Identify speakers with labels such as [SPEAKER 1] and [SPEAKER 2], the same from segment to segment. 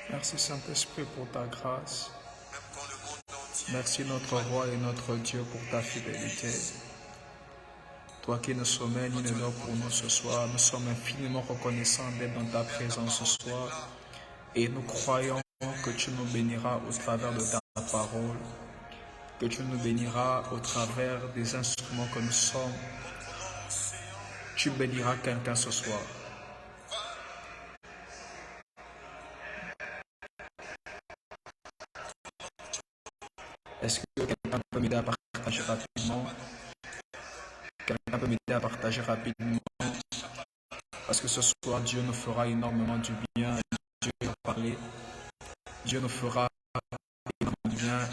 [SPEAKER 1] Merci Saint-Esprit pour ta grâce. Merci notre Roi et notre Dieu pour ta fidélité. Toi qui ne sommeilles ni ne dors pour nous ce soir, nous sommes infiniment reconnaissants d'être dans ta présence ce soir. Et nous croyons que tu nous béniras au travers de ta parole, que tu nous béniras au travers des instruments que nous sommes. Tu béniras quelqu'un ce soir. Est-ce que quelqu'un peut m'aider à partager rapidement? Quelqu'un peut m'aider à partager rapidement? Parce que ce soir, Dieu nous fera énormément du bien. Dieu va parler. Dieu nous fera énormément du bien.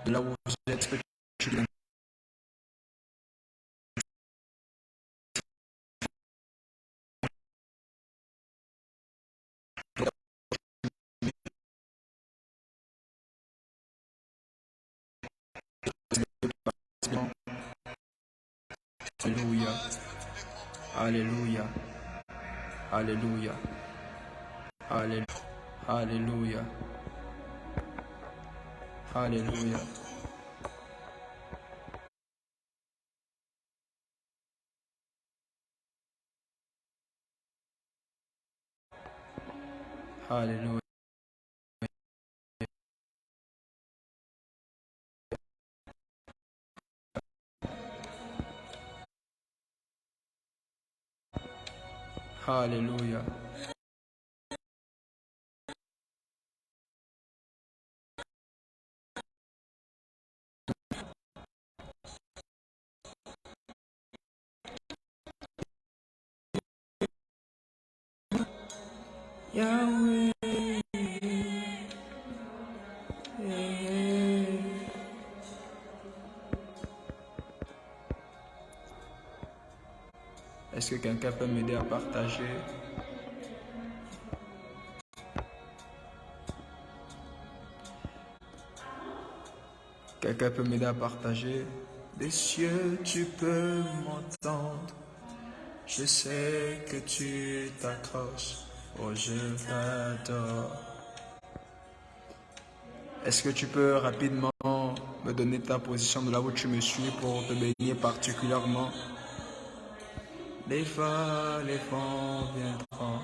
[SPEAKER 1] De là où vous êtes, est-ce que tu viens? Alléluia. Alléluia. Alléluia. Alléluia. Alléluia. Alléluia. Alléluia. Yahweh. Est-ce que quelqu'un peut m'aider à partager? Quelqu'un peut m'aider à partager? Des cieux, tu peux m'entendre. Je sais que tu t'accroches. Oh, je t'adore. Est-ce que tu peux rapidement me donner ta position de là où tu me suis pour te bénir particulièrement? Les vents viendront.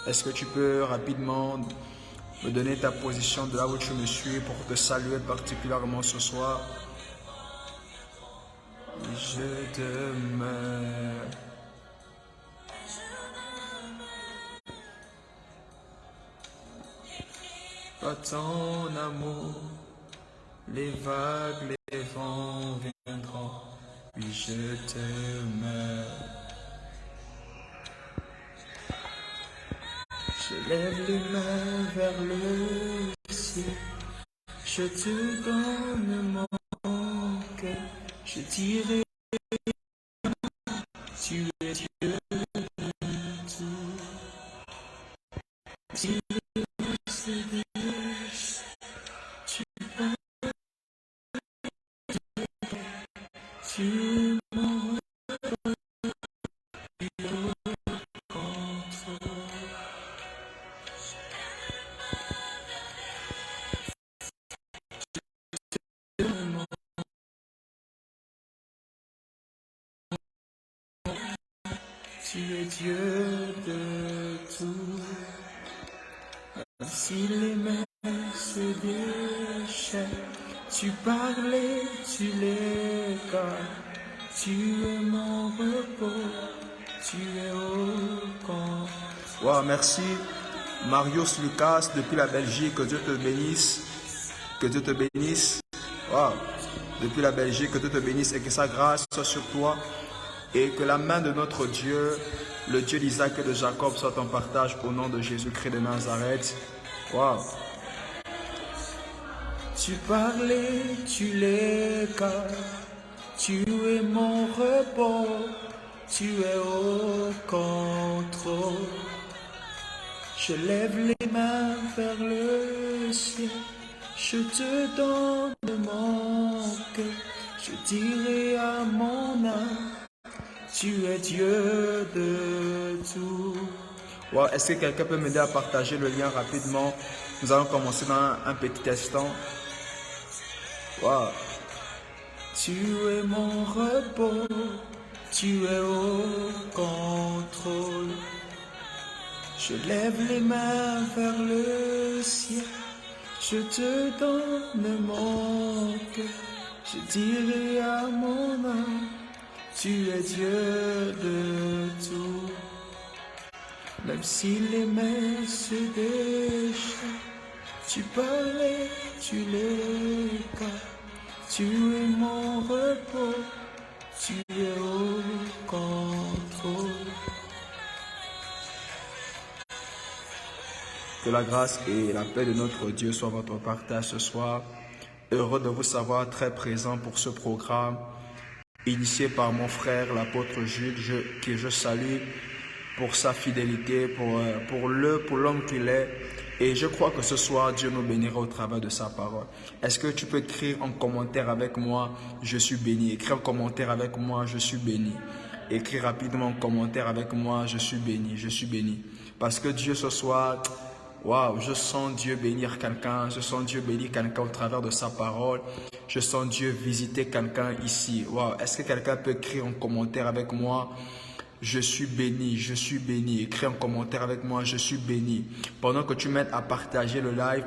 [SPEAKER 1] Est-ce que tu peux rapidement me donner ta position de là où tu me suis pour te saluer particulièrement ce soir? Je demeure. Par ton amour, les vagues, les vents viendront. Oui, je demeure. Je lève les mains vers le ciel. Je te donne mon cœur. Je dirai, tu es Dieu de tout. Si tu m'en tu es Dieu de tout. Si les mers se déchirent, tu parlais, tu les calmes. Tu es mon repos, tu es au camp. Wow, merci Marius Lucas depuis la Belgique, que Dieu te bénisse. Que Dieu te bénisse. Wow. Depuis la Belgique, que Dieu te bénisse et que sa grâce soit sur toi. Et que la main de notre Dieu, le Dieu d'Isaac et de Jacob, soit en partage au nom de Jésus-Christ de Nazareth. Wow. Tu parlais, tu les calmes. Tu es mon repos, tu es au contrôle. Je lève les mains vers le ciel, je te donne mon cœur, je dirai à mon âme, tu es Dieu de tout. Wow, est-ce que quelqu'un peut m'aider à partager le lien rapidement? Nous allons commencer dans un petit instant. Wow. Tu es mon repos, tu es au contrôle. Je lève les mains vers le ciel, je te donne mon cœur, je dirai à mon âme, tu es Dieu de tout. Même si les mers se déchirent, tu parlais, tu les calmes, tu es mon repos, tu es au contrôle. Que la grâce et la paix de notre Dieu soient votre partage ce soir. Heureux de vous savoir très présent pour ce programme initié par mon frère, l'apôtre Jules, que je salue pour sa fidélité, pour l'homme qu'il est. Et je crois que ce soir, Dieu nous bénira au travers de sa parole. Est-ce que tu peux écrire en commentaire avec moi, je suis béni. Écris en commentaire avec moi, je suis béni. Écris rapidement en commentaire avec moi, je suis béni, je suis béni. Parce que Dieu ce soir... Waouh, je sens Dieu bénir quelqu'un, je sens Dieu bénir quelqu'un au travers de sa parole. Je sens Dieu visiter quelqu'un ici. Waouh, est-ce que quelqu'un peut écrire en commentaire avec moi? Je suis béni, je suis béni. Écris en commentaire avec moi, je suis béni. Pendant que tu m'aides à partager le live,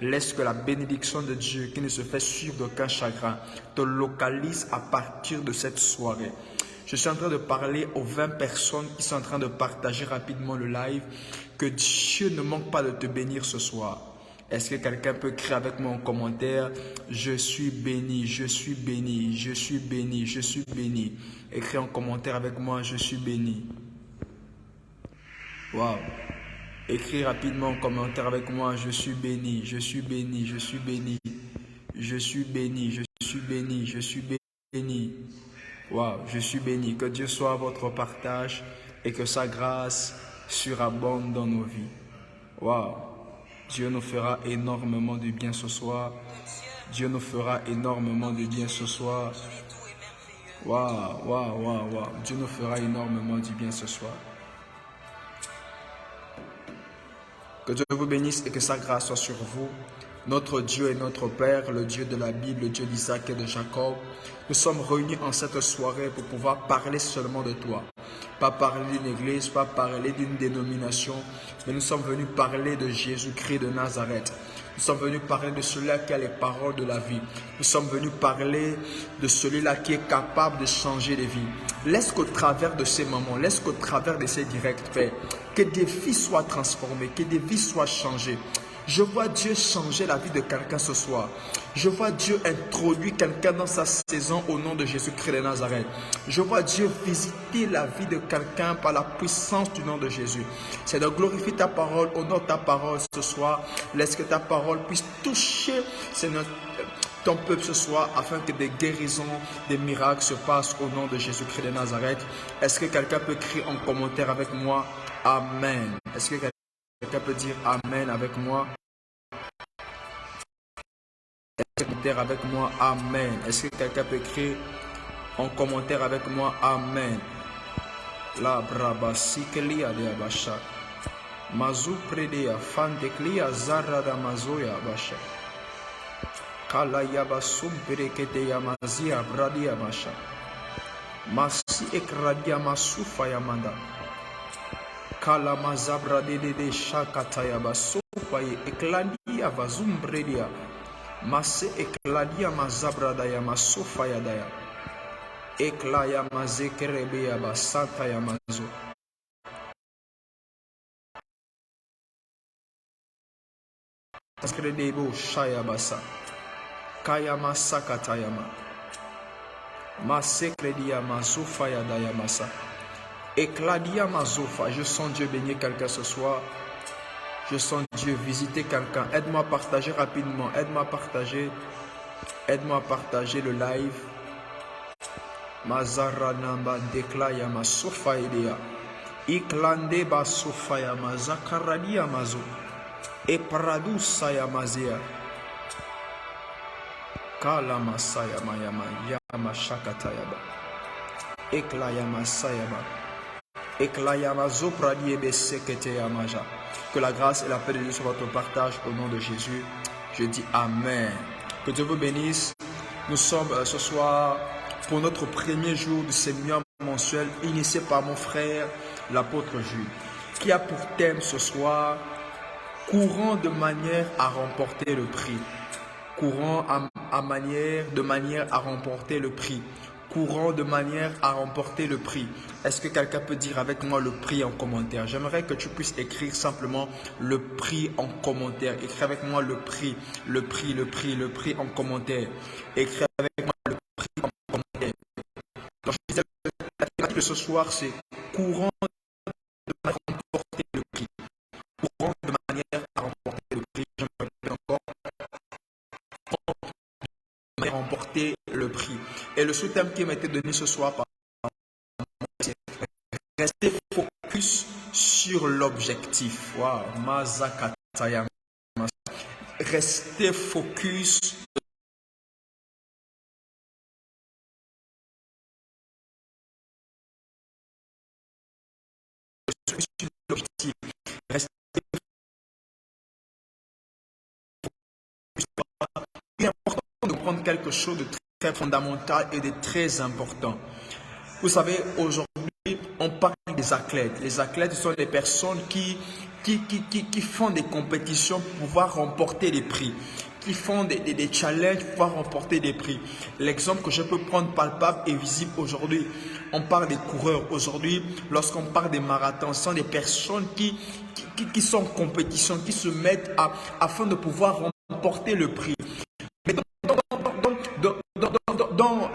[SPEAKER 1] laisse que la bénédiction de Dieu qui ne se fait suivre d'aucun chagrin te localise à partir de cette soirée. Je suis en train de parler aux 20 personnes qui sont en train de partager rapidement le live. Que Dieu ne manque pas de te bénir ce soir. Est-ce que quelqu'un peut écrire avec moi en commentaire? Je suis béni, je suis béni, je suis béni, je suis béni. Écris en commentaire avec moi, je suis béni. Waouh. Écris rapidement en commentaire avec moi, je suis béni, je suis béni, je suis béni. Je suis béni, je suis béni, je suis béni. Waouh, je suis béni. Que Dieu soit votre partage et que sa grâce surabonde dans nos vies. Waouh, Dieu nous fera énormément de bien ce soir. Dieu nous fera énormément de bien ce soir. Waouh, waouh, waouh, waouh. Dieu nous fera énormément de bien ce soir. Que Dieu vous bénisse et que sa grâce soit sur vous. Notre Dieu est notre Père, le Dieu de la Bible, le Dieu d'Isaac et de Jacob. Nous sommes réunis en cette soirée pour pouvoir parler seulement de toi. Pas parler d'une église, pas parler d'une dénomination, mais nous sommes venus parler de Jésus-Christ de Nazareth. Nous sommes venus parler de celui-là qui a les paroles de la vie. Nous sommes venus parler de celui-là qui est capable de changer les vies. Laisse qu'au travers de ces moments, laisse qu'au travers de ces directs, Père, que des vies soient transformées, que des vies soient changées. Je vois Dieu changer la vie de quelqu'un ce soir. Je vois Dieu introduire quelqu'un dans sa saison au nom de Jésus-Christ de Nazareth. Je vois Dieu visiter la vie de quelqu'un par la puissance du nom de Jésus. C'est de glorifier ta parole, honore ta parole ce soir. Laisse que ta parole puisse toucher ton peuple ce soir afin que des guérisons, des miracles se passent au nom de Jésus-Christ de Nazareth. Est-ce que quelqu'un peut écrire en commentaire avec moi? Amen. Est-ce que quelqu'un peut dire Amen avec moi? Est-ce que quelqu'un avec moi? Amen. Est-ce que quelqu'un peut écrire en commentaire avec moi? Amen. La braba siklia de abasha. Mazu predea fanteklia zarada mazoya abasha. Kala yabasum perekete yamazia bradia basha. Masi ekradia masufa yamanda. Kala mazabra de shakataya basopaye ekladia vazumbredia mase ekladia mazabra daya masofa ya daya eklaya mazekerebea basata ya mazo askredebo shaya basa kaya masakatayama masekredia masofa ya daya masa. Écladia Mazofa, je sens Dieu bénir quelqu'un ce soir. Je sens Dieu, visitez quelqu'un. Aide-moi à partager rapidement. Aide-moi à partager. Aide-moi à partager le live. Mazara namba deklaya ma sofa idea. Iklande ba sofa ya mazakaradia mazo. E paradusa ya mazia. Kala masaya mayama yama shakatayaba. Eklaya masayaba. Eklaya mazo pradiebe sekete ya maja. Que la grâce et la paix de Dieu soient votre partage au nom de Jésus. Je dis Amen. Que Dieu vous bénisse. Nous sommes ce soir pour notre premier jour du séminaire mensuel initié par mon frère, l'apôtre Jules, qui a pour thème ce soir courant de manière à remporter le prix. Courant de manière à remporter le prix. Courant de manière à remporter le prix. Est-ce que quelqu'un peut dire avec moi le prix en commentaire? J'aimerais que tu puisses écrire simplement le prix en commentaire. Écris avec moi le prix en commentaire. Écris avec moi le prix en commentaire. Donc, je disais, la thématique de ce soir, c'est courant de manière à remporter le prix. Courant de manière à remporter le prix. J'aimerais encore remporter le prix. Et le sous-thème qui m'a été donné ce soir par c'est rester focus sur l'objectif. Wow. Rester focus sur l'objectif. Rester il est important de prendre quelque chose de très fondamental et de très important. Vous savez, aujourd'hui, on parle des athlètes. Les athlètes sont des personnes qui font des compétitions pour pouvoir remporter des prix, qui font des challenges pour pouvoir remporter des prix. L'exemple que je peux prendre palpable et visible aujourd'hui, on parle des coureurs. Aujourd'hui, lorsqu'on parle des marathons, ce sont des personnes qui sont en compétition, qui se mettent afin de pouvoir remporter le prix. Mais dans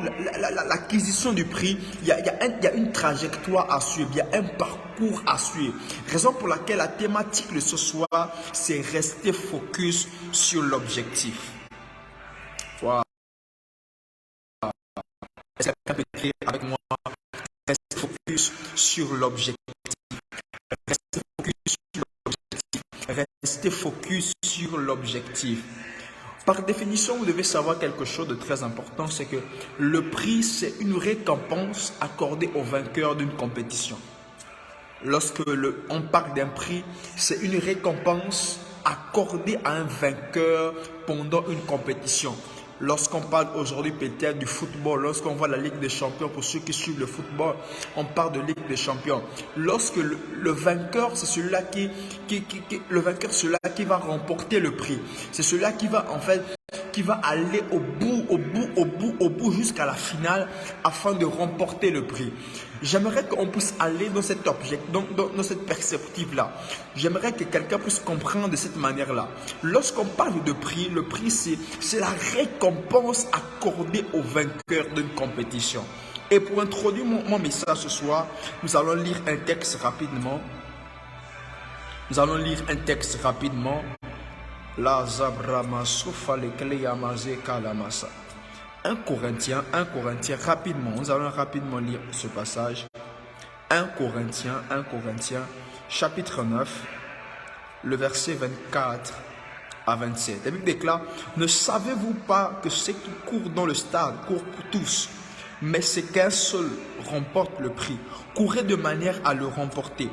[SPEAKER 1] l'acquisition du prix, il y a une trajectoire à suivre, il y a un parcours à suivre. Raison pour laquelle la thématique de ce soir, c'est rester focus sur l'objectif. Wow. Est-ce que quelqu'un peut écrire avec moi? Rester focus sur l'objectif. Rester focus sur l'objectif. Rester focus sur l'objectif. Par définition, vous devez savoir quelque chose de très important, c'est que le prix, c'est une récompense accordée au vainqueur d'une compétition. Lorsque on parle d'un prix, c'est une récompense accordée à un vainqueur pendant une compétition. Lorsqu'on parle aujourd'hui peut-être du football, lorsqu'on voit la Ligue des Champions, pour ceux qui suivent le football, on parle de Ligue des Champions. Lorsque le vainqueur, c'est celui-là le vainqueur, c'est celui-là qui va remporter le prix. C'est celui-là qui va qui va aller au bout jusqu'à la finale afin de remporter le prix. J'aimerais qu'on puisse aller dans cet objet, dans cette perspective-là. J'aimerais que quelqu'un puisse comprendre de cette manière-là. Lorsqu'on parle de prix, le prix, c'est la récompense accordée au vainqueur d'une compétition. Et pour introduire mon message ce soir, nous allons lire un texte rapidement. Nous allons lire un texte rapidement. La zabrama soufa le kleyamaze kalamasa. 1 Corinthiens, rapidement. Nous allons rapidement lire ce passage. 1 Corinthiens, chapitre 9, le verset 24 à 27. La Bible déclare: ne savez-vous pas que ceux qui courent dans le stade courent pour tous, mais c'est qu'un seul remporte le prix. Courez de manière à le remporter.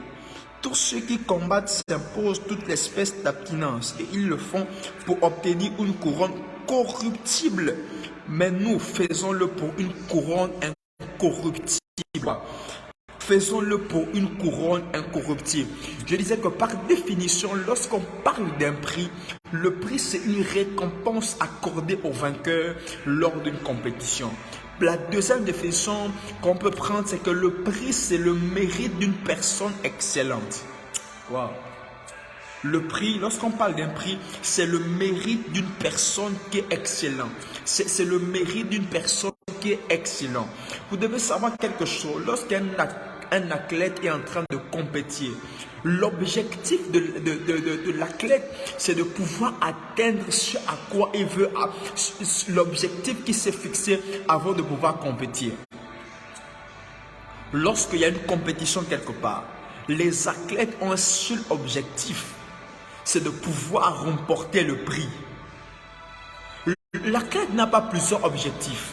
[SPEAKER 1] Tous ceux qui combattent s'imposent toute espèce d'abstinence et ils le font pour obtenir une couronne corruptible. Mais nous, faisons-le pour une couronne incorruptible. Faisons-le pour une couronne incorruptible. Je disais que par définition, lorsqu'on parle d'un prix, le prix c'est une récompense accordée au vainqueur lors d'une compétition. La deuxième définition qu'on peut prendre, c'est que le prix, c'est le mérite d'une personne excellente. Wow. Le prix, lorsqu'on parle d'un prix, c'est le mérite d'une personne qui est excellente. C'est le mérite d'une personne qui est excellente. Vous devez savoir quelque chose. un athlète est en train de compétir, l'objectif de l'athlète, c'est de pouvoir atteindre ce à quoi il veut, l'objectif qu'il s'est fixé avant de pouvoir compétir. Lorsqu'il y a une compétition quelque part, les athlètes ont un seul objectif, c'est de pouvoir remporter le prix. L'athlète n'a pas plusieurs objectifs,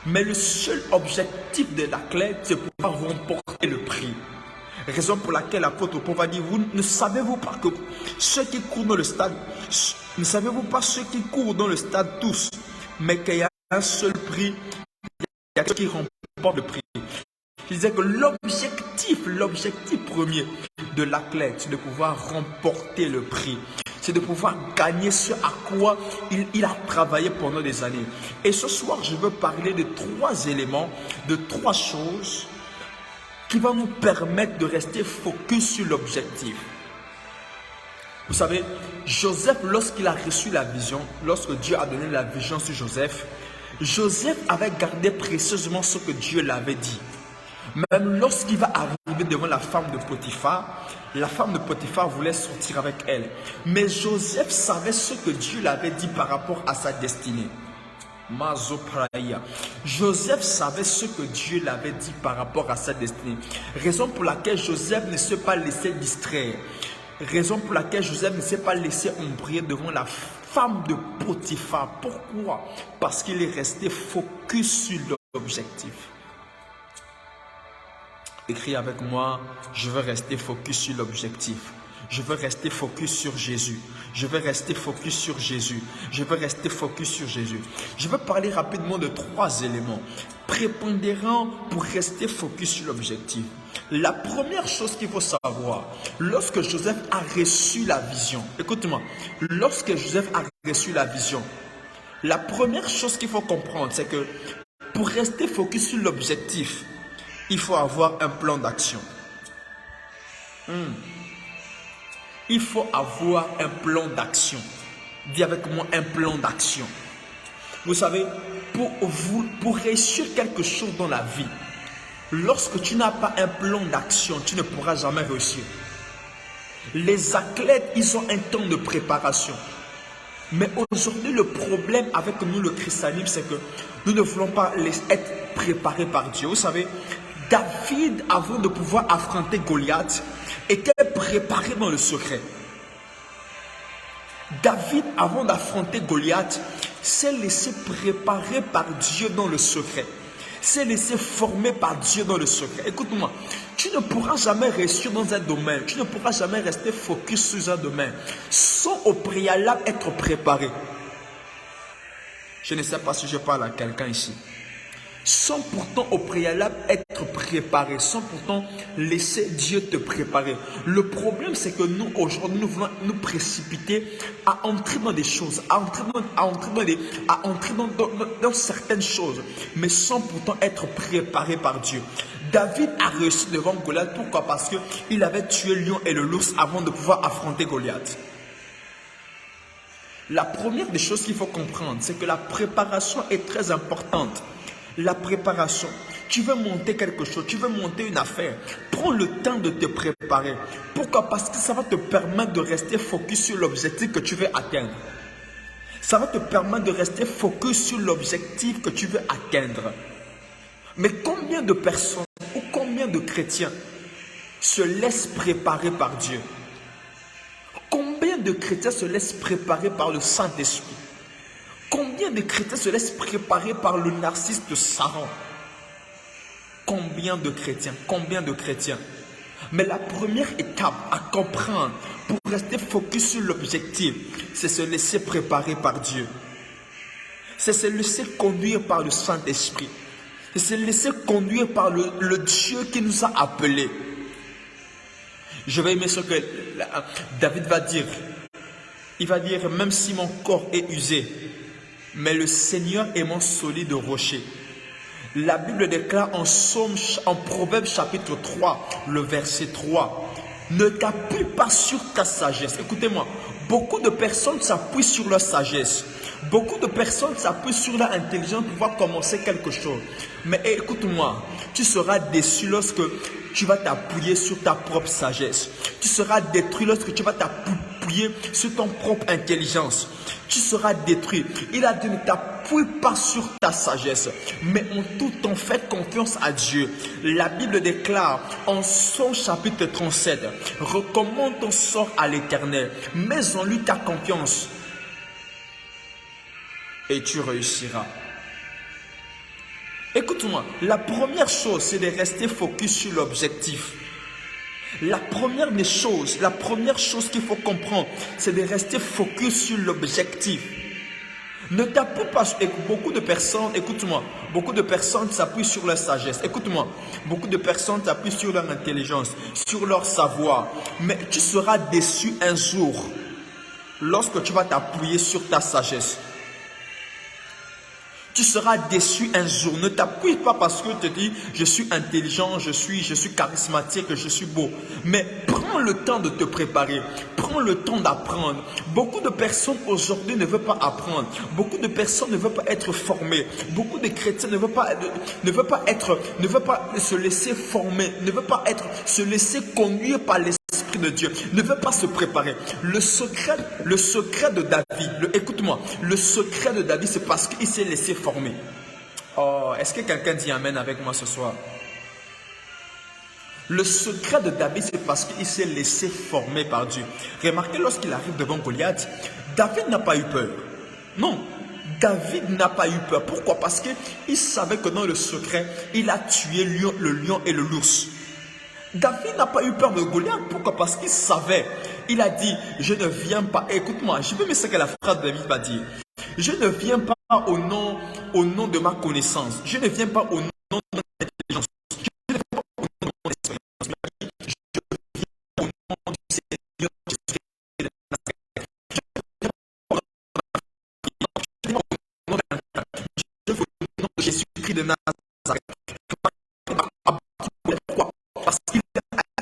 [SPEAKER 1] mais le seul objectif de l'athlète, c'est de pouvoir remporter le prix. Raison pour laquelle l'apôtre Paul va dire, vous ne savez-vous pas que ceux qui courent dans le stade, ne savez-vous pas ceux qui courent dans le stade tous, mais qu'il y a un seul prix, il y a ceux qui remportent le prix. Je disais que l'objectif premier de l'athlète, c'est de pouvoir remporter le prix. C'est de pouvoir gagner ce à quoi il a travaillé pendant des années. Et ce soir, je veux parler de 3 éléments, de 3 choses qui vont nous permettre de rester focus sur l'objectif. Vous savez, Joseph, lorsqu'il a reçu la vision, lorsque Dieu a donné la vision sur Joseph, Joseph avait gardé précieusement ce que Dieu l'avait dit. Même lorsqu'il va arriver devant la femme de Potiphar, la femme de Potiphar voulait sortir avec elle. Mais Joseph savait ce que Dieu l'avait dit par rapport à sa destinée. Joseph savait ce que Dieu l'avait dit par rapport à sa destinée. Raison pour laquelle Joseph ne s'est pas laissé distraire. Raison pour laquelle Joseph ne s'est pas laissé ombriller devant la femme de Potiphar. Pourquoi? Parce qu'il est resté focus sur l'objectif. Écris avec moi, je veux rester focus sur l'objectif. Je veux rester focus sur Jésus. Je veux rester focus sur Jésus. Je veux rester focus sur Jésus. Je veux parler rapidement de 3 éléments prépondérants pour rester focus sur l'objectif. La première chose qu'il faut savoir, lorsque Joseph a reçu la vision, écoute-moi, lorsque Joseph a reçu la vision, la première chose qu'il faut comprendre, c'est que pour rester focus sur l'objectif, il faut avoir un plan d'action. Il faut avoir un plan d'action. Dis avec moi, un plan d'action. Vous savez, pour réussir quelque chose dans la vie, lorsque tu n'as pas un plan d'action, tu ne pourras jamais réussir. Les athlètes, ils ont un temps de préparation. Mais aujourd'hui, le problème avec nous, le christianisme, c'est que nous ne voulons pas être préparés par Dieu. Vous savez, David, avant de pouvoir affronter Goliath, était préparé dans le secret. David, avant d'affronter Goliath, s'est laissé préparer par Dieu dans le secret. S'est laissé former par Dieu dans le secret. Écoute-moi, tu ne pourras jamais réussir dans un domaine, tu ne pourras jamais rester focus sur un domaine sans au préalable être préparé. Je ne sais pas si je parle à quelqu'un ici. Sans pourtant au préalable être préparé, sans pourtant laisser Dieu te préparer. Le problème, c'est que nous, aujourd'hui, nous voulons nous précipiter à entrer dans des choses, à entrer dans certaines choses, mais sans pourtant être préparé par Dieu. David a réussi devant Goliath. Pourquoi? Parce qu'il avait tué le lion et le l'ours avant de pouvoir affronter Goliath. La première des choses qu'il faut comprendre, c'est que la préparation est très importante. La préparation, tu veux monter quelque chose, tu veux monter une affaire, prends le temps de te préparer. Pourquoi? Parce que ça va te permettre de rester focus sur l'objectif que tu veux atteindre. Ça va te permettre de rester focus sur l'objectif que tu veux atteindre. Mais combien de personnes ou combien de chrétiens se laissent préparer par Dieu? Combien de chrétiens se laissent préparer par le Saint-Esprit? Combien de chrétiens se laissent préparer par le narcisse de Satan? Combien de chrétiens? Combien de chrétiens? Mais la première étape à comprendre pour rester focus sur l'objectif, c'est se laisser préparer par Dieu. C'est se laisser conduire par le Saint-Esprit. C'est se laisser conduire par le Dieu qui nous a appelés. Je vais aimer ce que David va dire. Il va dire, même si mon corps est usé, mais le Seigneur est mon solide rocher. La Bible déclare en Proverbe chapitre 3, le verset 3. Ne t'appuie pas sur ta sagesse. Écoutez-moi, beaucoup de personnes s'appuient sur leur sagesse. Beaucoup de personnes s'appuient sur leur intelligence pour pouvoir commencer quelque chose. Mais écoute-moi, tu seras déçu lorsque tu vas t'appuyer sur ta propre sagesse. Tu seras détruit lorsque tu vas t'appuyer sur ton propre intelligence. Tu seras détruit. Il a dit ne t'appuie pas sur ta sagesse, mais en tout temps faites confiance à Dieu. La Bible déclare en son chapitre 37, recommande ton sort à l'Éternel, mets en lui ta confiance et tu réussiras. Écoute-moi, la première chose, c'est de rester focus sur l'objectif. La première chose qu'il faut comprendre, c'est de rester focus sur l'objectif. Ne t'appuie pas sur beaucoup de personnes, écoute-moi, beaucoup de personnes s'appuient sur leur sagesse. Écoute-moi, beaucoup de personnes s'appuient sur leur intelligence, sur leur savoir. Mais tu seras déçu un jour lorsque tu vas t'appuyer sur ta sagesse. Tu seras déçu un jour. Ne t'appuie pas parce que tu te dis je suis intelligent, je suis charismatique, je suis beau. Mais prends le temps de te préparer. Prends le temps d'apprendre. Beaucoup de personnes aujourd'hui ne veulent pas apprendre. Beaucoup de personnes ne veulent pas être formées. Beaucoup de chrétiens ne veulent pas se laisser former, ne veulent pas se laisser conduire par l'Esprit de Dieu, ne veut pas se préparer. Le secret de David, écoute-moi, le secret de David, c'est parce qu'il s'est laissé former. Oh, est-ce que quelqu'un dit Amen avec moi ce soir? Le secret de David, c'est parce qu'il s'est laissé former par Dieu. Remarquez, lorsqu'il arrive devant Goliath, David n'a pas eu peur. Non, David n'a pas eu peur. Pourquoi? Parce qu'il savait que dans le secret, il a tué le lion et l'ours. David n'a pas eu peur de Goliath. Pourquoi? Parce qu'il savait. Il a dit, je ne viens pas. Écoute-moi, je veux me ce que la phrase de David va dire. Je ne viens pas au nom de ma connaissance. Je ne viens pas au nom de mon intelligence. Je ne viens pas au nom de mon expérience. Je viens au nom du Seigneur Jésus-Christ de Nazareth. Je viens au nom de Jésus-Christ de Nazareth. Pourquoi? Parce qu'il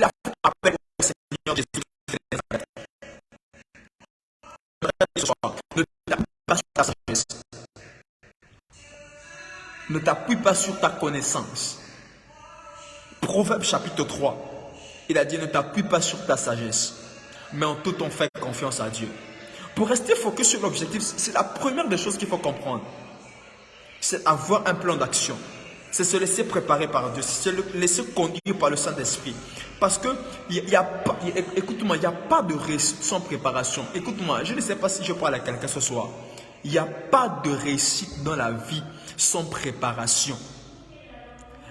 [SPEAKER 1] a fait appel au Seigneur Jésus-Christ de Nazareth. Ne t'appuie pas sur ta sagesse. Ne t'appuie pas sur ta connaissance. Proverbe chapitre 3, il a dit ne t'appuie pas sur ta sagesse, mais en tout temps fais confiance à Dieu. Pour rester focus sur l'objectif, c'est la première des choses qu'il faut comprendre. C'est avoir un plan d'action. C'est se laisser préparer par Dieu, c'est se laisser conduire par le Saint-Esprit. Parce que, écoute-moi, il n'y a pas de réussite sans préparation. Écoute-moi, je ne sais pas si je parle à quelqu'un ce soir. Il n'y a pas de réussite dans la vie sans préparation.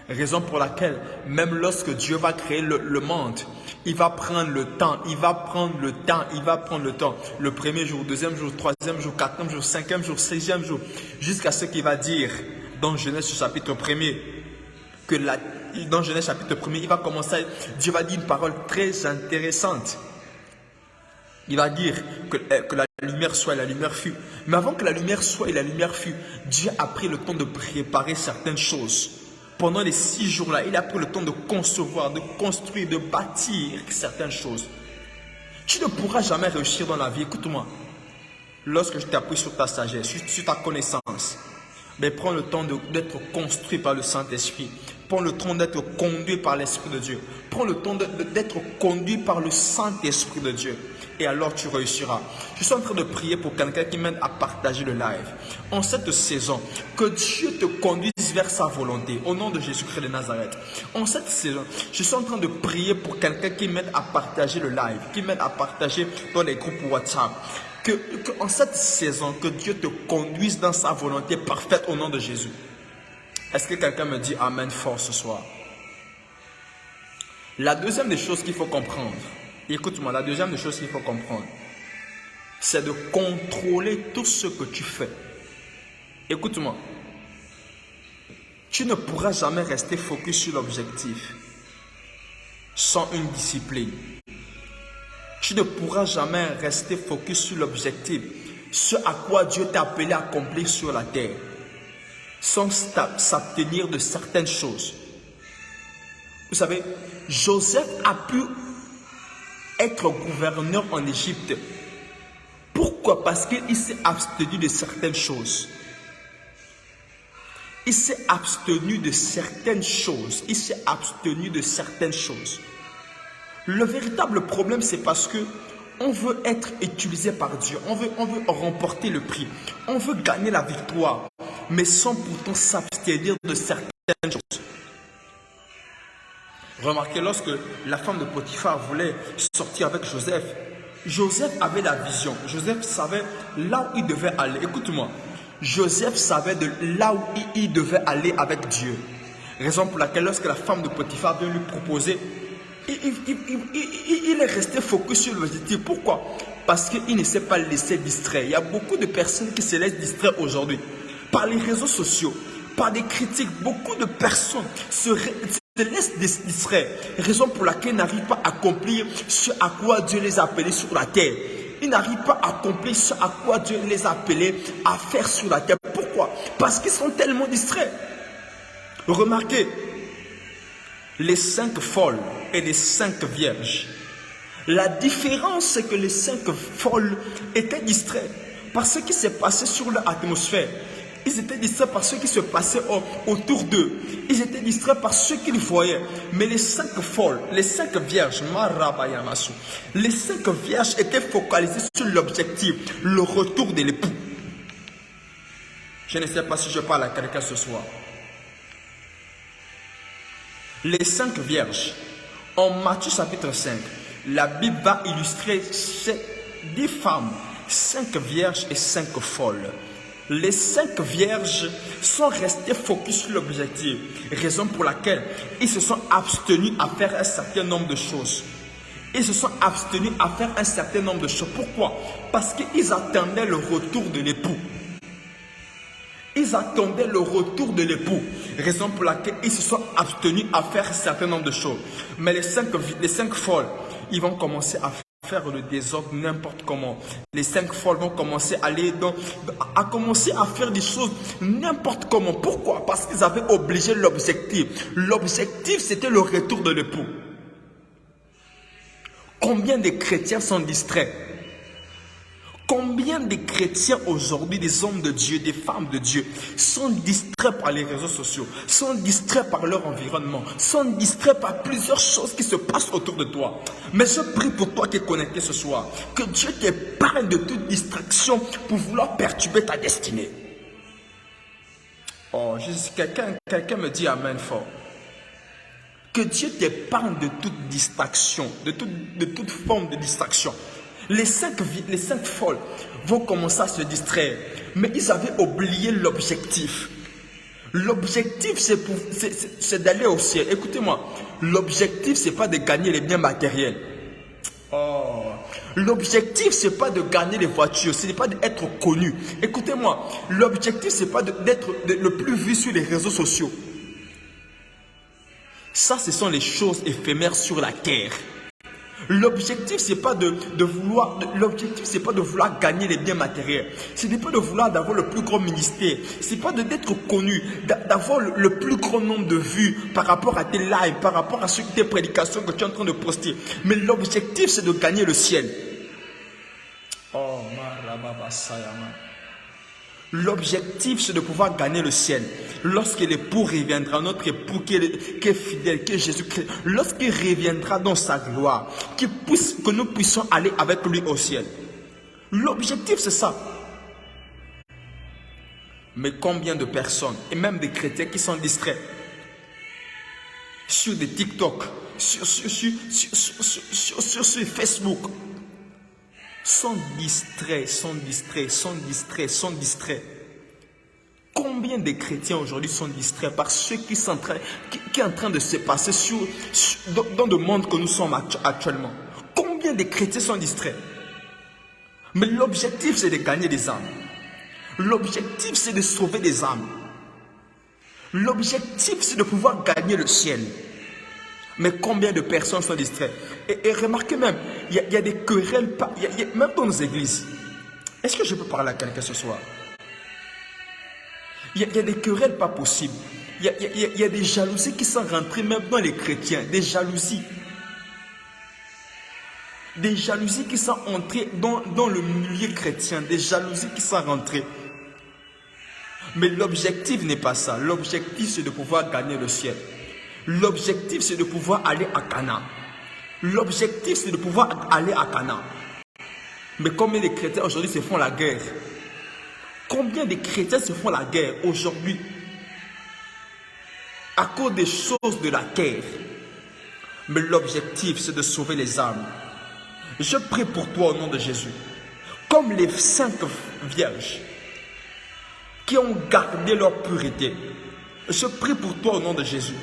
[SPEAKER 1] Raison pour laquelle, même lorsque Dieu va créer le monde, il va prendre le temps, Le premier jour, deuxième jour, troisième jour, quatrième jour, cinquième jour, sixième jour, jusqu'à ce qu'il va dire dans Genèse chapitre 1er, dans Genèse chapitre 1er, il va commencer, Dieu va dire une parole très intéressante. Il va dire que la lumière soit et la lumière fut. Mais avant que la lumière soit et la lumière fut, Dieu a pris le temps de préparer certaines choses. Pendant les 6 jours-là, il a pris le temps de concevoir, de construire, de bâtir certaines choses. Tu ne pourras jamais réussir dans la vie. Écoute-moi. Lorsque je t'appuie sur ta sagesse, sur ta connaissance, mais prends le temps d'être construit par le Saint-Esprit. Prends le temps d'être conduit par l'Esprit de Dieu. Prends le temps d'être conduit par le Saint-Esprit de Dieu. Et alors tu réussiras. Je suis en train de prier pour quelqu'un qui m'aide à partager le live. En cette saison, que Dieu te conduise vers sa volonté. Au nom de Jésus-Christ de Nazareth. En cette saison, je suis en train de prier pour quelqu'un qui m'aide à partager le live. Qui m'aide à partager dans les groupes WhatsApp. Que en cette saison, que Dieu te conduise dans sa volonté parfaite au nom de Jésus. Est-ce que quelqu'un me dit Amen fort ce soir? La deuxième des choses qu'il faut comprendre, écoute-moi, la deuxième des choses qu'il faut comprendre, c'est de contrôler tout ce que tu fais. Écoute-moi, tu ne pourras jamais rester focus sur l'objectif sans une discipline. Tu ne pourras jamais rester focus sur l'objectif, ce à quoi Dieu t'a appelé à accomplir sur la terre, sans s'abstenir de certaines choses. Vous savez, Joseph a pu être gouverneur en Égypte Pourquoi? Parce qu'il s'est abstenu de certaines choses. Il s'est abstenu de certaines choses. Il s'est abstenu de certaines choses. Le véritable problème, c'est parce que on veut être utilisé par Dieu. On veut remporter le prix. On veut gagner la victoire, mais sans pourtant s'abstenir de certaines choses. Remarquez, lorsque la femme de Potiphar voulait sortir avec Joseph, Joseph avait la vision. Joseph savait là où il devait aller. Écoute-moi. Joseph savait de là où il devait aller avec Dieu. Raison pour laquelle lorsque la femme de Potiphar vient lui proposer, il est resté focus sur l'objectif. Pourquoi? Parce qu'il ne s'est pas laissé distraire. Il y a beaucoup de personnes qui se laissent distraire aujourd'hui par les réseaux sociaux, par des critiques. Beaucoup de personnes se laissent distraire. Raison pour laquelle ils n'arrivent pas à accomplir ce à quoi Dieu les a appelés sur la terre. Ils n'arrivent pas à accomplir ce à quoi Dieu les a appelés à faire sur la terre. Pourquoi? Parce qu'ils sont tellement distraits. Remarquez, les 5 folles et les 5 vierges. La différence, c'est que les 5 folles étaient distraits par ce qui s'est passé sur leur atmosphère. Ils étaient distraits par ce qui se passait autour d'eux. Ils étaient distraits par ce qu'ils voyaient. Mais les 5 folles, les 5 vierges, les 5 vierges étaient focalisées sur l'objectif, le retour de l'époux. Je ne sais pas si je parle à quelqu'un ce soir. Les 5 vierges, en Matthieu chapitre 5, la Bible va illustrer 10 femmes, 5 vierges et 5 folles. Les 5 vierges sont restées focus sur l'objectif, raison pour laquelle ils se sont abstenus à faire un certain nombre de choses. Ils se sont abstenus à faire un certain nombre de choses. Pourquoi? Parce qu'ils attendaient le retour de l'époux. Ils attendaient le retour de l'époux, raison pour laquelle ils se sont abstenus à faire un certain nombre de choses. Mais les 5 folles, ils vont commencer à faire le désordre n'importe comment. Les 5 folles vont commencer à faire des choses n'importe comment. Pourquoi? Parce qu'ils avaient obligé l'objectif. L'objectif, c'était le retour de l'époux. Combien de chrétiens sont distraits? Combien de chrétiens aujourd'hui, des hommes de Dieu, des femmes de Dieu, sont distraits par les réseaux sociaux, sont distraits par leur environnement, sont distraits par plusieurs choses qui se passent autour de toi. Mais je prie pour toi qui es connecté ce soir, que Dieu t'épargne de toute distraction pour vouloir perturber ta destinée. Oh, quelqu'un me dit amen fort. Que Dieu t'épargne de toute distraction, de toute forme de distraction. Les 5 folles vont commencer à se distraire, mais ils avaient oublié l'objectif. L'objectif, c'est d'aller au ciel. Écoutez-moi, l'objectif, c'est pas de gagner les biens matériels. Oh. L'objectif, c'est pas de gagner les voitures, ce n'est pas d'être connu. Écoutez-moi, l'objectif, c'est pas d'être le plus vu sur les réseaux sociaux. Ça, ce sont les choses éphémères sur la terre. L'objectif, c'est pas de vouloir gagner les biens matériels. Ce n'est pas de vouloir d'avoir le plus grand ministère. C'est pas d'être connu, d'avoir le plus grand nombre de vues par rapport à tes lives, par rapport à tes prédications que tu es en train de poster. Mais l'objectif, c'est de gagner le ciel. Oh, l'objectif, c'est de pouvoir gagner le ciel. Lorsque l'époux reviendra, notre époux qui est fidèle, qui est Jésus-Christ, lorsqu'il reviendra dans sa gloire, que nous puissions aller avec lui au ciel. L'objectif, c'est ça. Mais combien de personnes, et même des chrétiens qui sont distraits, sur des TikTok, sur Facebook, sont distraits. Combien de chrétiens aujourd'hui sont distraits par ce qui est en train de se passer dans le monde que nous sommes actuellement? Combien de chrétiens sont distraits? Mais l'objectif, c'est de gagner des âmes. L'objectif, c'est de sauver des âmes. L'objectif, c'est de pouvoir gagner le ciel. Mais combien de personnes sont distraites? Et remarquez même, il y a des querelles, même dans nos églises. Est-ce que je peux parler à quelqu'un ce soir? Il y a des querelles pas possibles. Il y a des jalousies qui sont rentrées même dans les chrétiens. Des jalousies. Des jalousies qui sont entrées dans le milieu chrétien, des jalousies qui sont rentrées. Mais l'objectif n'est pas ça. L'objectif, c'est de pouvoir gagner le ciel. L'objectif, c'est de pouvoir aller à Canaan. L'objectif, c'est de pouvoir aller à Canaan. Mais combien de chrétiens aujourd'hui se font la guerre? Combien de chrétiens se font la guerre aujourd'hui à cause des choses de la terre? Mais l'objectif, c'est de sauver les âmes. Je prie pour toi au nom de Jésus. Comme les 5 vierges qui ont gardé leur pureté. Je prie pour toi au nom de Jésus.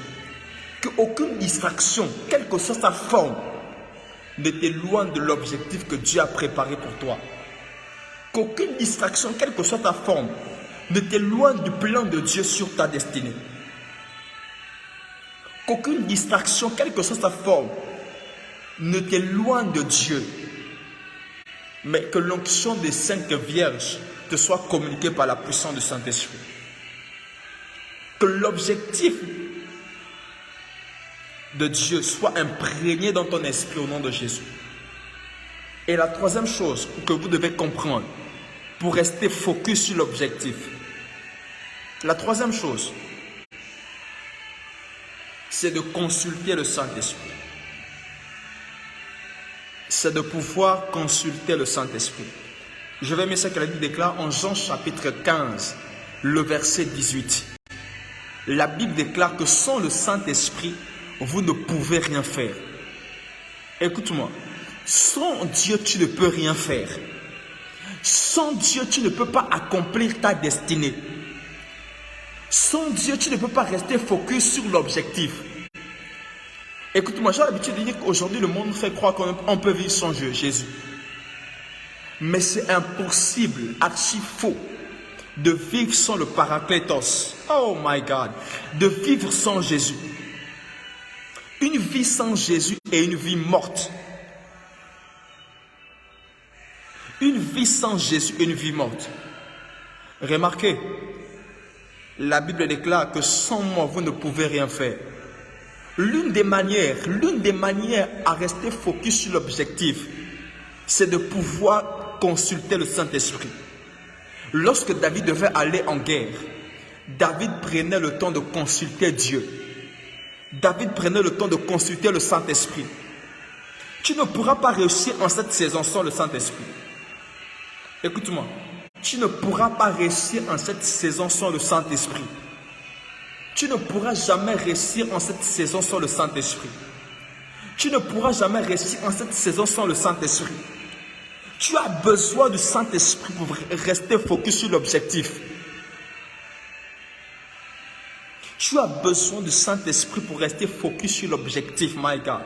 [SPEAKER 1] Qu'aucune distraction, quelle que soit sa forme, ne t'éloigne de l'objectif que Dieu a préparé pour toi. Qu'aucune distraction, quelle que soit ta forme, ne t'éloigne du plan de Dieu sur ta destinée. Qu'aucune distraction, quelle que soit sa forme, ne t'éloigne de Dieu. Mais que l'onction des 5 vierges te soit communiquée par la puissance du Saint-Esprit. Que l'objectif de Dieu soit imprégné dans ton esprit au nom de Jésus. Et la troisième chose que vous devez comprendre pour rester focus sur l'objectif. La troisième chose, c'est de consulter le Saint-Esprit. C'est de pouvoir consulter le Saint-Esprit. Je vais mettre ce que la Bible déclare en Jean chapitre 15, le verset 18. La Bible déclare que sans le Saint-Esprit, vous ne pouvez rien faire. Écoute-moi, sans Dieu, tu ne peux rien faire. Sans Dieu, tu ne peux pas accomplir ta destinée. Sans Dieu, tu ne peux pas rester focus sur l'objectif. Écoute-moi, j'ai l'habitude de dire qu'aujourd'hui, le monde nous fait croire qu'on peut vivre sans Dieu, Jésus. Mais c'est impossible, archi faux, de vivre sans le Paraclétos. Oh my God, de vivre sans Jésus. Une vie sans Jésus est une vie morte. Une vie sans Jésus est une vie morte. Remarquez, la Bible déclare que sans moi, vous ne pouvez rien faire. L'une des manières à rester focus sur l'objectif, c'est de pouvoir consulter le Saint-Esprit. Lorsque David devait aller en guerre, David prenait le temps de consulter Dieu. David prenait le temps de consulter le Saint-Esprit. Tu ne pourras pas réussir en cette saison sans le Saint-Esprit. Écoute-moi, tu ne pourras pas réussir en cette saison sans le Saint-Esprit. Tu ne pourras jamais réussir en cette saison sans le Saint-Esprit. Tu ne pourras jamais réussir en cette saison sans le Saint-Esprit. Tu as besoin du Saint-Esprit pour rester focus sur l'objectif. Tu as besoin du Saint-Esprit pour rester focus sur l'objectif, my God.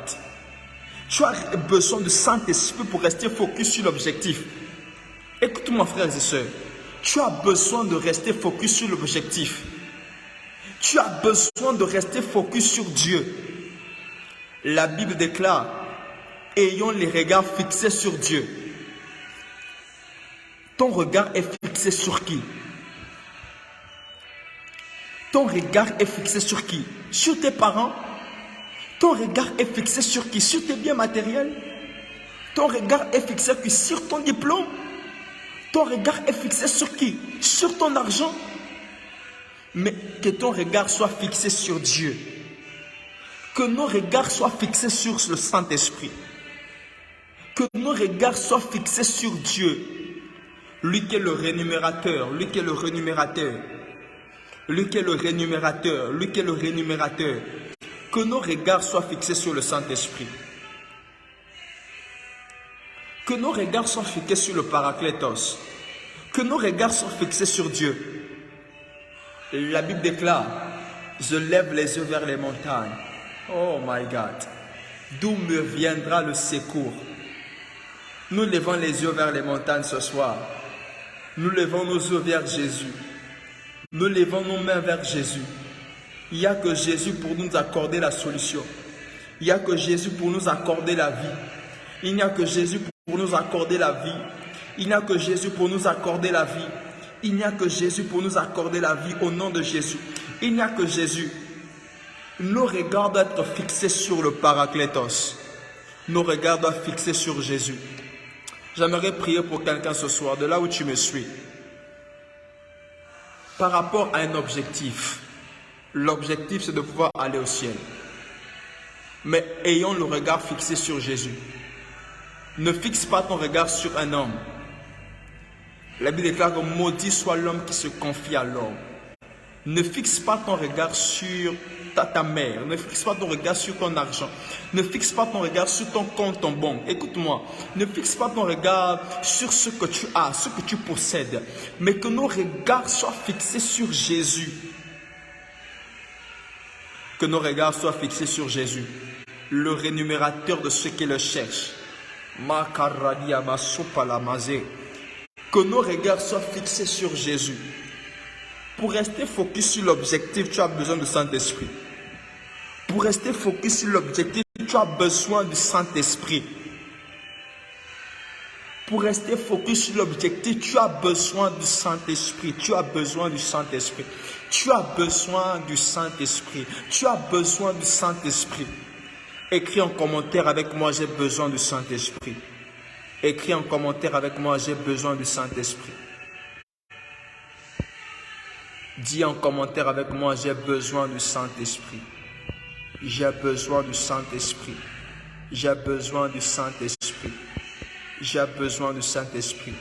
[SPEAKER 1] Tu as besoin du Saint-Esprit pour rester focus sur l'objectif. Écoute-moi, frères et sœurs. Tu as besoin de rester focus sur l'objectif. Tu as besoin de rester focus sur Dieu. La Bible déclare, ayons les regards fixés sur Dieu. Ton regard est fixé sur qui? Ton regard est fixé sur qui? Sur tes parents? Ton regard est fixé sur qui? Sur tes biens matériels? Ton regard est fixé sur ton diplôme? Ton regard est fixé sur qui? Sur ton argent? Mais que ton regard soit fixé sur Dieu. Que nos regards soient fixés sur le Saint-Esprit. Que nos regards soient fixés sur Dieu. Lui qui est le rémunérateur, lui qui est le rémunérateur. Lui qui est le rémunérateur, lui qui est le rémunérateur. Que nos regards soient fixés sur le Saint-Esprit. Que nos regards soient fixés sur le Paraclétos. Que nos regards soient fixés sur Dieu. La Bible déclare, je lève les yeux vers les montagnes. Oh my God. D'où me viendra le secours? Nous levons les yeux vers les montagnes ce soir. Nous levons nos yeux vers Jésus. Nous levons nos mains vers Jésus. Il n'y a que Jésus pour nous accorder la solution. Il n'y a que Jésus pour nous accorder la vie. Il n'y a que Jésus pour nous accorder la vie. Il n'y a que Jésus pour nous accorder la vie. Il n'y a que Jésus pour nous accorder la vie au nom de Jésus. Il n'y a que Jésus. Nos regards doivent être fixés sur le Paraclétos. Nos regards doivent fixer sur Jésus. J'aimerais prier pour quelqu'un ce soir, de là où tu me suis. Par rapport à un objectif. L'objectif, c'est de pouvoir aller au ciel. Mais ayons le regard fixé sur Jésus. Ne fixe pas ton regard sur un homme. La Bible déclare que maudit soit l'homme qui se confie à l'homme. Ne fixe pas ton regard sur ta mère. Ne fixe pas ton regard sur ton argent. Ne fixe pas ton regard sur ton compte en banque. Écoute-moi. Ne fixe pas ton regard sur ce que tu as, ce que tu possèdes. Mais que nos regards soient fixés sur Jésus. Que nos regards soient fixés sur Jésus. Le rémunérateur de ceux qui le cherchent. Que nos regards soient fixés sur Jésus. Pour rester focus sur l'objectif, tu as besoin du Saint-Esprit. Pour rester focus sur l'objectif, tu as besoin du Saint-Esprit. Pour rester focus sur l'objectif, tu as besoin du Saint-Esprit. Tu as besoin du Saint-Esprit. Tu as besoin du Saint-Esprit. Tu as besoin du Saint-Esprit. Écris en commentaire avec moi, j'ai besoin du Saint-Esprit. Écris en commentaire avec moi, j'ai besoin du Saint-Esprit. Dis en commentaire avec moi, j'ai besoin du Saint-Esprit. J'ai besoin du Saint-Esprit. J'ai besoin du Saint-Esprit. J'ai besoin du Saint-Esprit.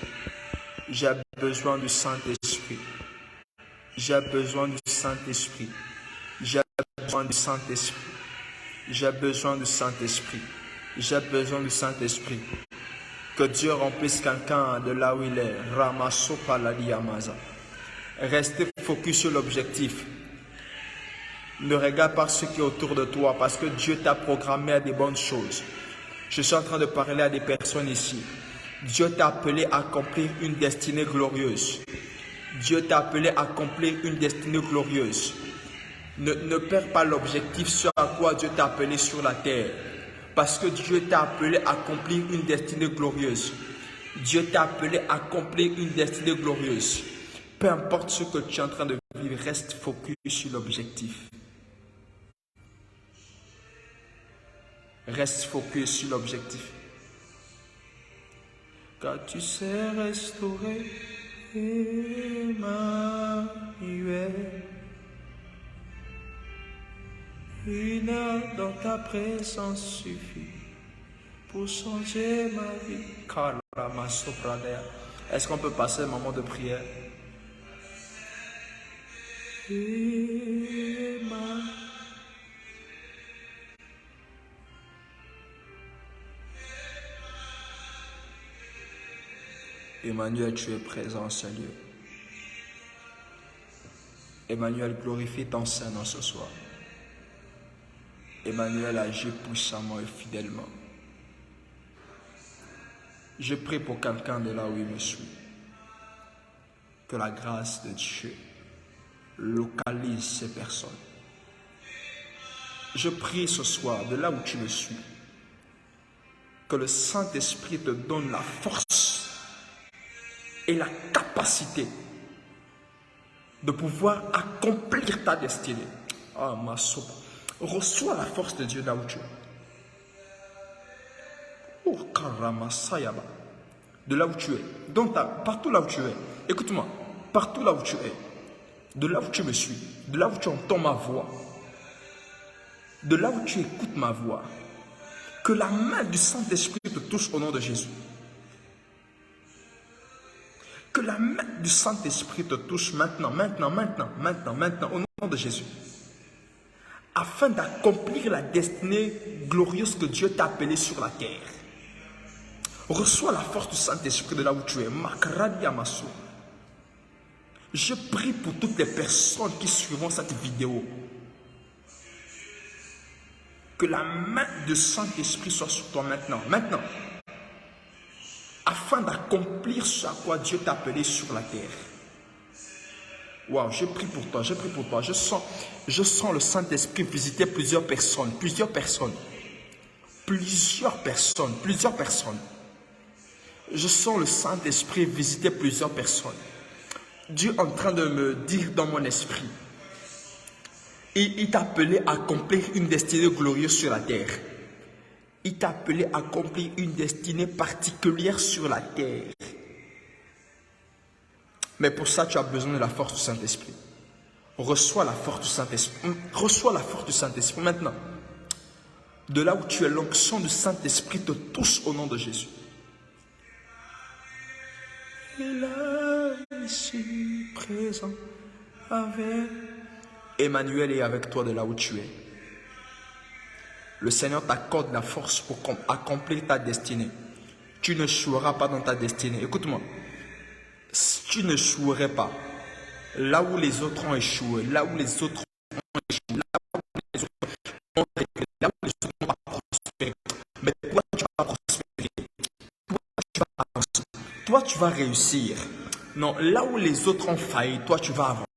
[SPEAKER 1] J'ai besoin du Saint-Esprit. J'ai besoin du Saint-Esprit. J'ai besoin du Saint-Esprit. J'ai besoin du Saint-Esprit. J'ai besoin du Saint-Esprit. Que Dieu remplisse quelqu'un de là où il est. Ramasso paladi amaza. Restez focus sur l'objectif. Ne regarde pas ce qui est autour de toi parce que Dieu t'a programmé à des bonnes choses. Je suis en train de parler à des personnes ici. Dieu t'a appelé à accomplir une destinée glorieuse. Dieu t'a appelé à accomplir une destinée glorieuse. Ne perds pas l'objectif sur à quoi Dieu t'a appelé sur la terre. Parce que Dieu t'a appelé à accomplir une destinée glorieuse. Dieu t'a appelé à accomplir une destinée glorieuse. Peu importe ce que tu es en train de vivre, reste focus sur l'objectif. Reste focus sur l'objectif. Car tu sais restaurer Emmanuel. Une heure dans ta présence suffit pour changer ma vie. Est-ce qu'on peut passer un moment de prière? Emmanuel, tu es présent, Seigneur. Emmanuel, glorifie ton Saint-Nom ce soir. Emmanuel, agit puissamment et fidèlement. Je prie pour quelqu'un de là où il me suit. Que la grâce de Dieu localise ces personnes. Je prie ce soir, de là où tu me suis, que le Saint-Esprit te donne la force et la capacité de pouvoir accomplir ta destinée. Ah, ma sopa. Reçois la force de Dieu là où tu es. Oh, Karamasayaba. De là où tu es. Partout là où tu es. Écoute-moi. Partout là où tu es. De là où tu me suis. De là où tu entends ma voix. De là où tu écoutes ma voix. Que la main du Saint-Esprit te touche au nom de Jésus. Que la main du Saint-Esprit te touche maintenant, au nom de Jésus. Afin d'accomplir la destinée glorieuse que Dieu t'a appelée sur la terre. Reçois la force du Saint-Esprit de là où tu es. Makaradi Amasu. Je prie pour toutes les personnes qui suivront cette vidéo. Que la main du Saint-Esprit soit sur toi maintenant. Afin d'accomplir ce à quoi Dieu t'a appelé sur la terre. Waouh, je prie pour toi. Je sens le Saint-Esprit visiter plusieurs personnes. Je sens le Saint-Esprit visiter plusieurs personnes. Dieu est en train de me dire dans mon esprit. Il t'a appelé à accomplir une destinée glorieuse sur la terre. Il t'a appelé à accomplir une destinée particulière sur la terre. Mais pour ça, tu as besoin de la force du Saint-Esprit. Reçois la force du Saint-Esprit. Reçois la force du Saint-Esprit. Maintenant, de là où tu es, l'onction du Saint-Esprit te touche au nom de Jésus. Et là, je suis présent avec Emmanuel est avec toi de là où tu es. Le Seigneur t'accorde la force pour accomplir ta destinée. Tu ne joueras pas dans ta destinée. Écoute-moi. Tu ne jouerais pas là où les autres ont échoué, là où les autres ont échoué, là où les autres ont réglé, là où les autres n'ont pas prospéré. Mais toi, tu vas prospérer. Toi, tu vas avancer. Toi, tu vas réussir. Non, là où les autres ont failli, toi, tu vas avancer.